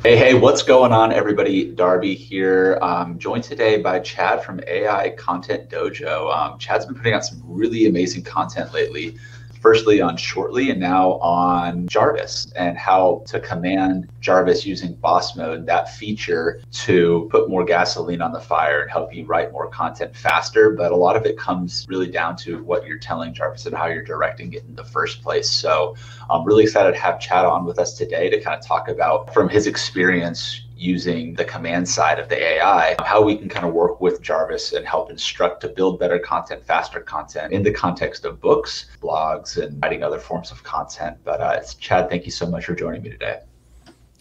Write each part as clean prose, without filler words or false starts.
Hey, what's going on, everybody? Darby here. Joined today by Chad from AI Content Dojo. Chad's been putting out some really amazing content lately. Firstly on Shortly and now on Jarvis and how to command Jarvis using boss mode, that feature to put more gasoline on the fire and help you write more content faster. But a lot of it comes really down to what you're telling Jarvis and how you're directing it in the first place. So I'm really excited to have Chad on with us today to kind of talk about from his experience using the command side of the AI, how we can kind of work with Jarvis and help instruct to build better content, faster content in the context of books, blogs, and writing other forms of content. But Chad, thank you so much for joining me today.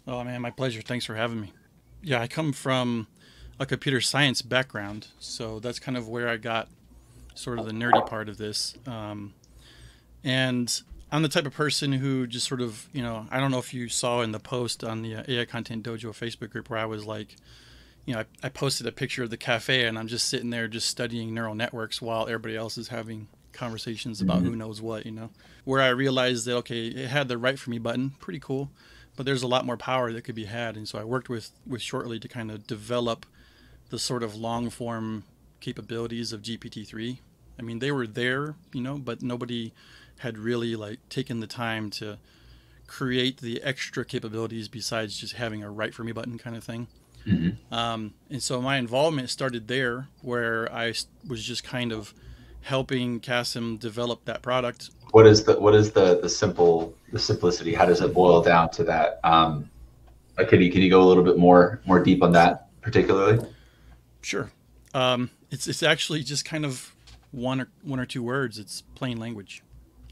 Oh man, my pleasure. Thanks for having me. Yeah, I come from a computer science background, so that's kind of where I got sort of the nerdy part of this. And I'm the type of person who just sort of, I don't know if you saw in the post on the AI Content Dojo Facebook group where I was like, I posted a picture of the cafe and I'm just sitting there just studying neural networks while everybody else is having conversations about who knows what. Where I realized that, okay, it had the right for me button, pretty cool, but there's a lot more power that could be had. And so I worked with Shortly to kind of develop the sort of long form capabilities of GPT-3. I mean, they were there, but nobody had really like taken the time to create the extra capabilities besides just having a right for me button kind of thing. And so my involvement started there, where I was just kind of helping Kasim develop that product. What is the simplicity? How does it boil down to that? Can you go a little bit more deep on that particularly? Sure. It's actually just kind of one or two words. It's plain language.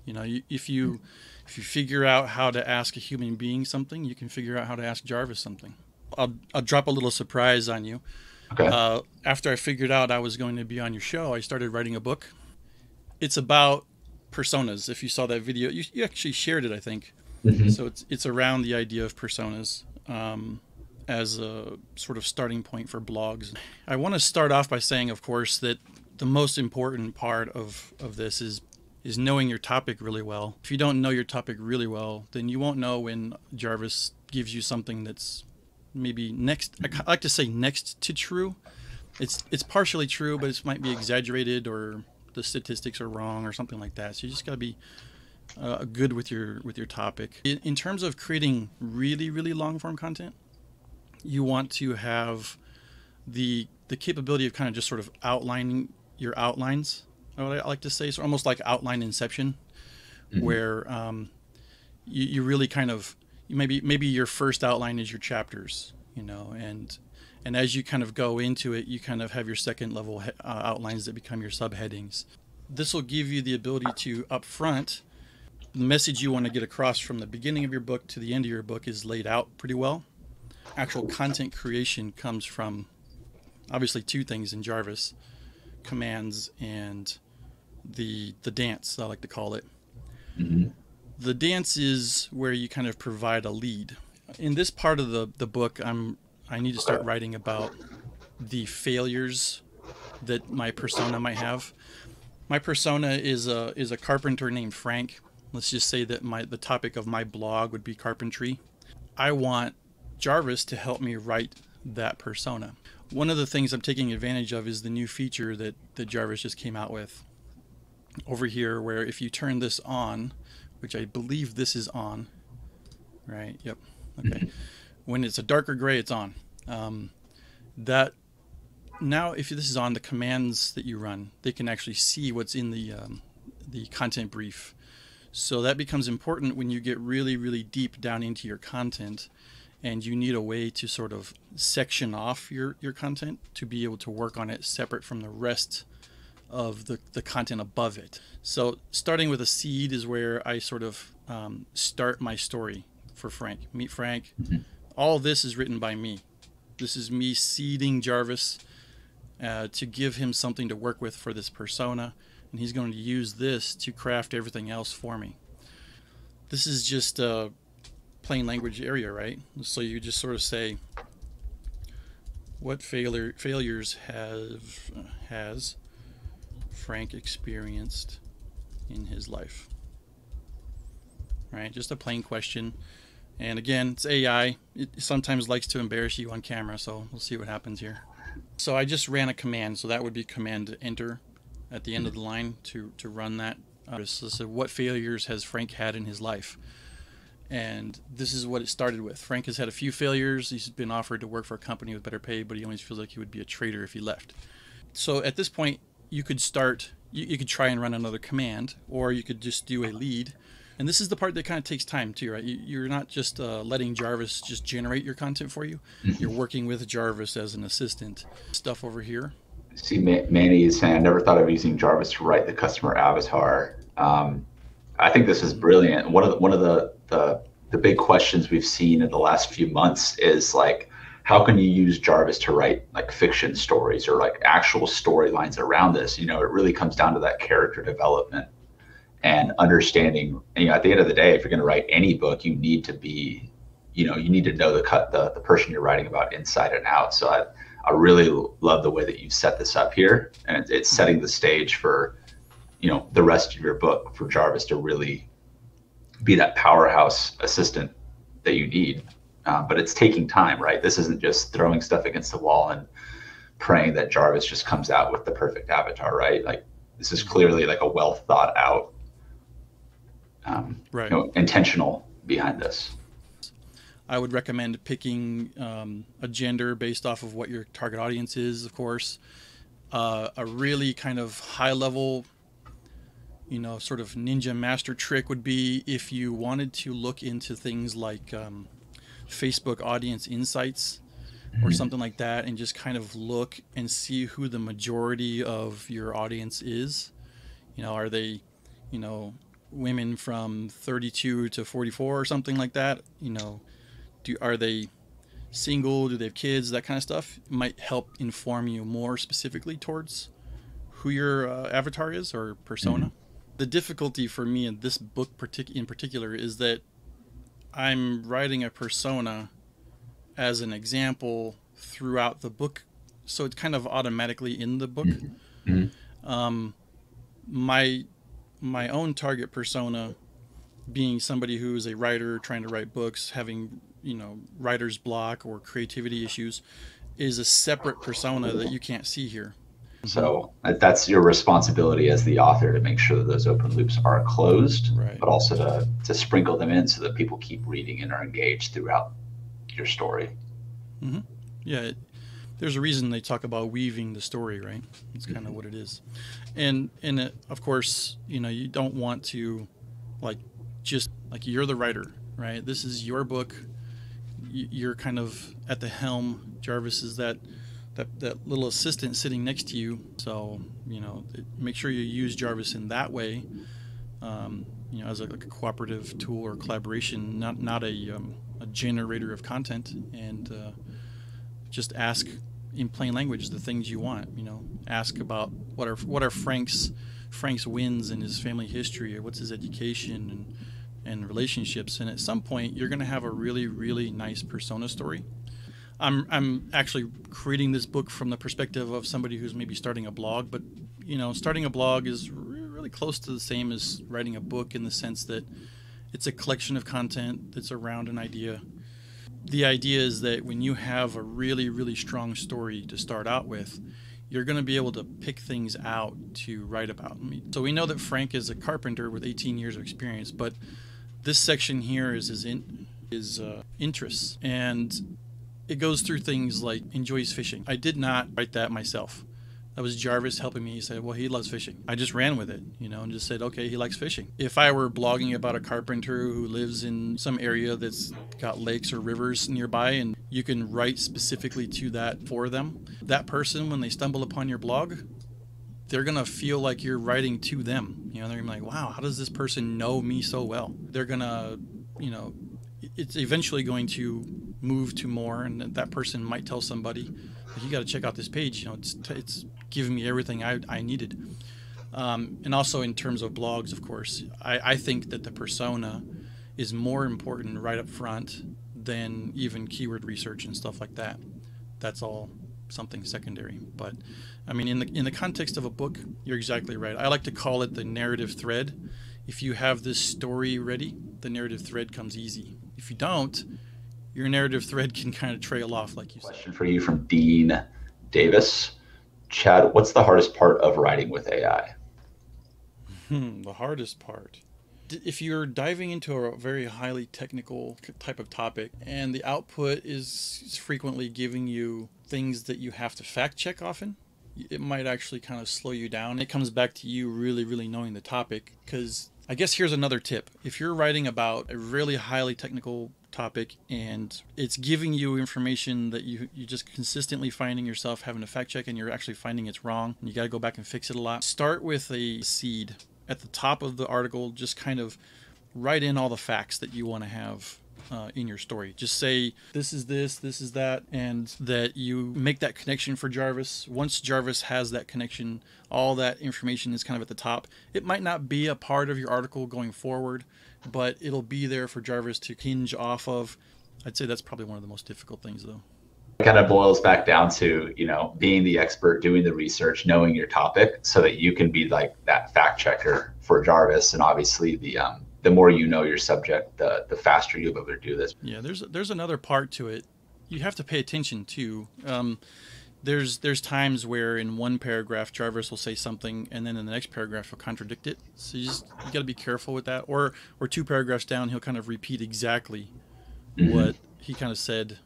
If you figure out how to ask a human being something, you can figure out how to ask Jarvis something. I'll drop a little surprise on you. Okay. After I figured out I was going to be on your show, I started writing a book. It's about personas. If you saw that video, you actually shared it, I think. So it's around the idea of personas as a sort of starting point for blogs. I want to start off by saying, of course, that the most important part of this is knowing your topic really well. If you don't know your topic really well, then you won't know when Jarvis gives you something that's maybe next. I like to say next to true. It's partially true, but it might be exaggerated or the statistics are wrong or something like that. So you just got to be good with your topic. In terms of creating really really long form content, you want to have the capability of kind of just sort of outlining your outlines. What I like to say, so almost like outline inception, where you really kind of maybe your first outline is your chapters, and as you kind of go into it, you kind of have your second level outlines that become your subheadings. This will give you the ability to upfront the message you want to get across from the beginning of your book to the end of your book is laid out pretty well. Actual content creation comes from obviously two things in Jarvis: commands and the dance, I like to call it. The dance is where you kind of provide a lead. In this part of the book, I need to start writing about the failures that my persona might have. My persona is a carpenter named Frank. Let's just say that the topic of my blog would be carpentry. I want Jarvis to help me write that persona. One of the things I'm taking advantage of is the new feature that Jarvis just came out with over here, where if you turn this on, which I believe this is on, right? Yep. Okay. When it's a darker gray, it's on. That now, if this is on, the commands that you run, they can actually see what's in the content brief. So that becomes important when you get really, really deep down into your content, and you need a way to sort of section off your content to be able to work on it separate from the rest of the content above it. So starting with a seed is where I sort of start my story for Frank. Meet Frank. All this is written by me. This is me seeding Jarvis to give him something to work with for this persona, and he's going to use this to craft everything else for me. This is just a plain language area, right? So you just sort of say, what failures has Frank experienced in his life? Right? Just a plain question. And again, it's AI. It sometimes likes to embarrass you on camera, so we'll see what happens here. So I just ran a command, so that would be command enter at the end of the line to run that. So what failures has Frank had in his life? And this is what it started with. Frank has had a few failures. He's been offered to work for a company with better pay, but he always feels like he would be a traitor if he left. So at this point, you could try and run another command, or you could just do a lead. And this is the part that kind of takes time too, right? You're not just letting Jarvis just generate your content for you. You're working with Jarvis as an assistant. Stuff over here. See, Manny is saying, I never thought of using Jarvis to write the customer avatar. I think this is brilliant. One of the big questions we've seen in the last few months is like, how can you use Jarvis to write like fiction stories or like actual storylines around this? You know, it really comes down to that character development and understanding. And, you know, at the end of the day, if you're going to write any book, you need to be, you know, you need to know the person you're writing about inside and out. So I really love the way that you've set this up here, and it's setting the stage for, you know, the rest of your book for Jarvis to really be that powerhouse assistant that you need. But it's taking time, right? This isn't just throwing stuff against the wall and praying that Jarvis just comes out with the perfect avatar, right? Like this is clearly like a well thought out, Right. you know, intentional behind this. I would recommend picking a gender based off of what your target audience is, of course. A really kind of high level, you know, sort of ninja master trick would be if you wanted to look into things like Facebook audience insights or something like that, and just kind of look and see who the majority of your audience is. You know, are they, you know, women from 32 to 44 or something like that? You know, are they single? Do they have kids? That kind of stuff might help inform you more specifically towards who your avatar is or persona. The difficulty for me in this book in particular is that I'm writing a persona as an example throughout the book, so it's kind of automatically in the book. My own target persona being somebody who is a writer trying to write books, having, you know, writer's block or creativity issues, is a separate persona that you can't see here. So that's your responsibility as the author to make sure that those open loops are closed, Right. but also to sprinkle them in so that people keep reading and are engaged throughout your story. Yeah, there's a reason they talk about weaving the story, right? It's kind of what it is. And of course, you know, you don't want to like just like you're the writer, right? This is your book. You're kind of at the helm. Jarvis is that little assistant sitting next to you. So, you know, make sure you use Jarvis in that way, you know, as like a cooperative tool or collaboration, not a generator of content. And just ask in plain language the things you want. You know, ask about what are Frank's wins in his family history, or what's his education and relationships. And at some point, you're going to have a really, really nice persona story. I'm actually creating this book from the perspective of somebody who's maybe starting a blog, but, you know, starting a blog is really close to the same as writing a book in the sense that it's a collection of content that's around an idea. The idea is that when you have a really, really strong story to start out with, you're going to be able to pick things out to write about. So we know that Frank is a carpenter with 18 years of experience, but this section here is his interests, and it goes through things like enjoys fishing. I did not write that myself. That was Jarvis helping me. He said, well, he loves fishing. I just ran with it, you know, and just said, okay, he likes fishing. If I were blogging about a carpenter who lives in some area that's got lakes or rivers nearby, and you can write specifically to that for them, that person, when they stumble upon your blog, they're going to feel like you're writing to them. You know, they're going to be like, wow, how does this person know me so well? They're going to, you know, it's eventually going to move to more, and that person might tell somebody, you got to check out this page. You know, it's giving me everything I needed. And also in terms of blogs, of course, I think that the persona is more important right up front than even keyword research and stuff like that. That's all something secondary. But I mean, in the context of a book, you're exactly right. I like to call it the narrative thread. If you have this story ready, the narrative thread comes easy. If you don't, your narrative thread can kind of trail off, like you said. Question for you from Dean Davis. Chad, what's the hardest part of writing with AI? The hardest part. If you're diving into a very highly technical type of topic and the output is frequently giving you things that you have to fact check often, it might actually kind of slow you down. It comes back to you really, really knowing the topic. Because I guess here's another tip. If you're writing about a really highly technical topic and it's giving you information that you just consistently finding yourself having to fact check and you're actually finding it's wrong and you got to go back and fix it a lot, start with a seed at the top of the article. Just kind of write in all the facts that you want to have in your story. Just say this is that, and that you make that connection for Jarvis. Once Jarvis has that connection, all that information is kind of at the top. It might not be a part of your article going forward, but it'll be there for Jarvis to hinge off of. I'd say that's probably one of the most difficult things, though. It kind of boils back down to, being the expert, doing the research, knowing your topic so that you can be like that fact checker for Jarvis. And obviously the more you know your subject, the faster you'll be able to do this. Yeah, there's another part to it. You have to pay attention to. There's times where in one paragraph Jarvis will say something and then in the next paragraph he'll contradict it. So you got to be careful with that. Or 2 paragraphs down he'll kind of repeat exactly what he kind of said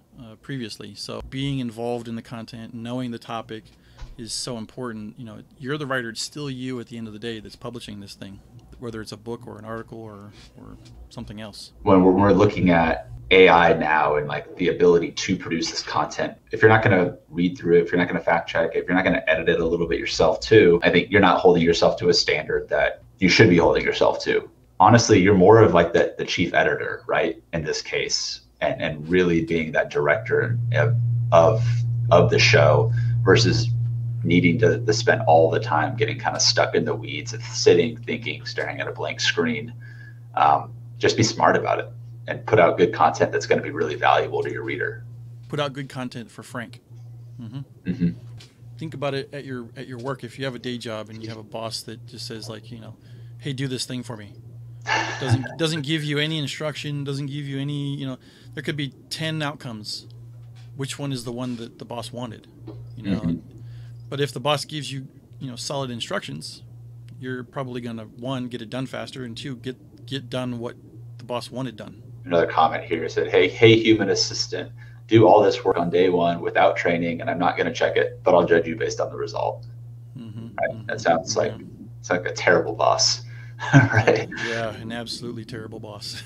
previously. So being involved in the content, knowing the topic is so important. You're the writer. It's still you at the end of the day that's publishing this thing, whether it's a book or an article or something else. When we're looking at AI now and like the ability to produce this content, if you're not going to read through it, if you're not going to fact check it, if you're not going to edit it a little bit yourself too, I think you're not holding yourself to a standard that you should be holding yourself to. Honestly, you're more of like the chief editor, right? In this case, and really being that director of the show versus needing to spend all the time getting kind of stuck in the weeds of sitting, thinking, staring at a blank screen. Just be smart about it and put out good content that's going to be really valuable to your reader. Put out good content for Frank. Think about it at your work. If you have a day job and you have a boss that just says like, hey, do this thing for me. Doesn't give you any instruction, doesn't give you any, there could be 10 outcomes. Which one is the one that the boss wanted? But if the boss gives you, solid instructions, you're probably going to, 1, get it done faster, and 2, get done what the boss wanted done. Another comment here said, hey, human assistant, do all this work on day 1 without training, and I'm not going to check it, but I'll judge you based on the result. Right? That sounds like a terrible boss. Right? Yeah, an absolutely terrible boss.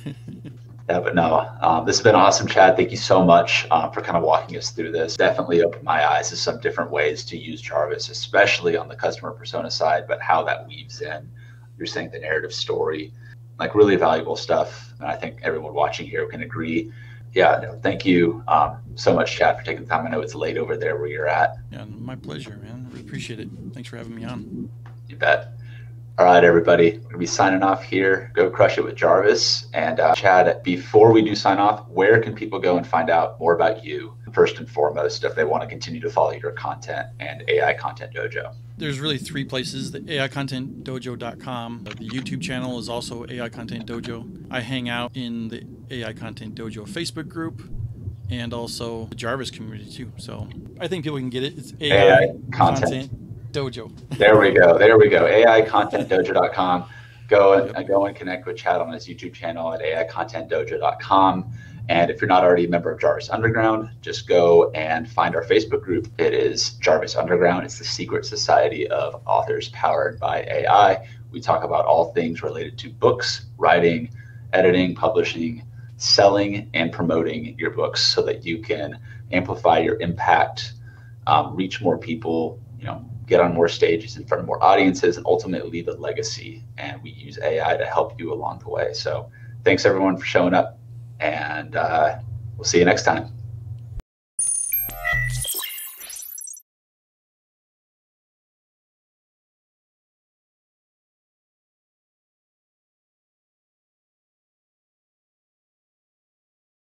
Yeah, but no, this has been awesome, Chad. Thank you so much for kind of walking us through this. Definitely opened my eyes to some different ways to use Jarvis, especially on the customer persona side, but how that weaves in. You're saying the narrative story, like really valuable stuff. And I think everyone watching here can agree. Yeah, no, thank you so much, Chad, for taking the time. I know it's late over there where you're at. Yeah, my pleasure, man. I really appreciate it. Thanks for having me on. You bet. All right, everybody, we're going to be signing off here. Go crush it with Jarvis. And Chad, before we do sign off, where can people go and find out more about you, first and foremost, if they want to continue to follow your content and AI Content Dojo? There's really 3 places, the AIContentDojo.com. The YouTube channel is also AI Content Dojo. I hang out in the AI Content Dojo Facebook group and also the Jarvis community too. So I think people can get it. It's AI Content Dojo. There we go. AIContentDojo.com. Go and connect with Chad on his YouTube channel at AIContentDojo.com. And if you're not already a member of Jarvis Underground, just go and find our Facebook group. It is Jarvis Underground. It's the secret society of authors powered by AI. We talk about all things related to books, writing, editing, publishing, selling, and promoting your books so that you can amplify your impact, reach more people, get on more stages in front of more audiences, and ultimately leave a legacy. And we use AI to help you along the way. So thanks everyone for showing up, and we'll see you next time.